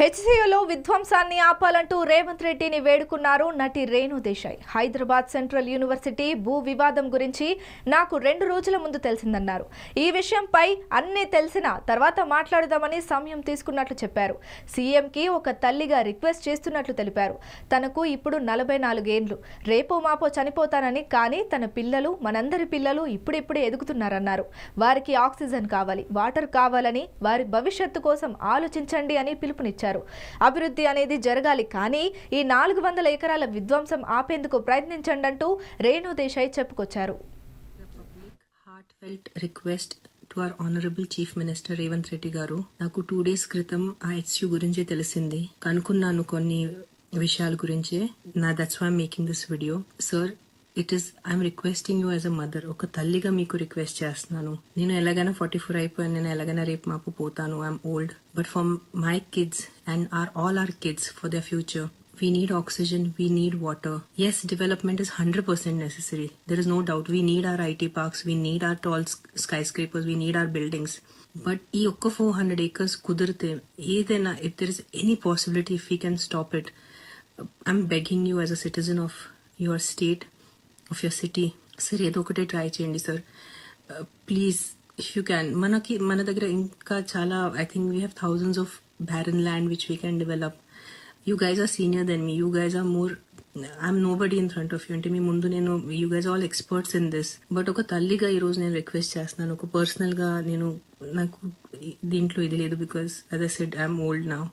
హెచ్సియులో విధ్వంసాన్ని ఆపాలంటూ రేవంత్ రెడ్డిని వేడుకున్నారు నటి రేణు దేశాయ్. హైదరాబాద్ సెంట్రల్ యూనివర్సిటీ భూ వివాదం గురించి నాకు 2 రోజుల ముందు తెలిసిందన్నారు. ఈ విషయంపై అన్నీ తెలిసిన తర్వాత మాట్లాడదామని సమయం తీసుకున్నట్లు చెప్పారు. సీఎంకి ఒక తల్లిగా రిక్వెస్ట్ చేస్తున్నట్లు తెలిపారు. తనకు ఇప్పుడు 44 ఏళ్లు, రేపో మాపో చనిపోతానని, కానీ తన పిల్లలు, మనందరి పిల్లలు ఇప్పుడిప్పుడే ఎదుగుతున్నారన్నారు. వారికి ఆక్సిజన్ కావాలి, వాటర్ కావాలని, వారి భవిష్యత్తు కోసం ఆలోచించండి అని పిలుపునిచ్చారు. అభివృద్ధి అనేది జరగాలి, కానీ ఈ 400 ఎకరాల విధ్వంసం ఆపేందుకు ప్రయత్నించండి అంటూ రేణు దేశాయ్ చెప్పుకొచ్చారు. Heartfelt request to our honourable chief minister Revanth Reddy గారు. నాకు 2 days క్రితం ఆ హెచ్యూ గురించి తెలిసింది. కనుక్కున్నాను కొన్ని విషయాల గురించి. That's why I'm making this video. Sir, I'm requesting you as a mother. ఒక తల్లిగా మీకు రిక్వెస్ట్ చేస్తున్నాను. నేను ఎలాగైనా 44 అయిపోయాను, నేను ఎలాగైనా రేపు మాపు పోతాను, I'm old. But for my kids and all our kids, for their future, we need oxygen, we need water. Yes, development is 100% necessary. There is no doubt. We need our IT parks, we need our tall skyscrapers, we need our buildings. But ఈ ఒక్క 400 acres కుదిరితే ఏదైనా, if there is any possibility, if we can stop it, I'm begging you as a citizen of your state, of your city, sir ఏదో ఒకటే try చేయండి sir, please, if you can. మన దగ్గర ఇంకా చాలా, I think we have thousands of barren land which we can develop. You guys are senior than me, you guys are more, I'm nobody in front of you. అంటే మీ ముందు నేను, you guys are all experts in this. But ఒక తల్లిగా ఈరోజు నేను request చేస్తున్నాను. ఒక personal గా నాకు దీంట్లో ఇది లేదు, because as I said, I'm old now.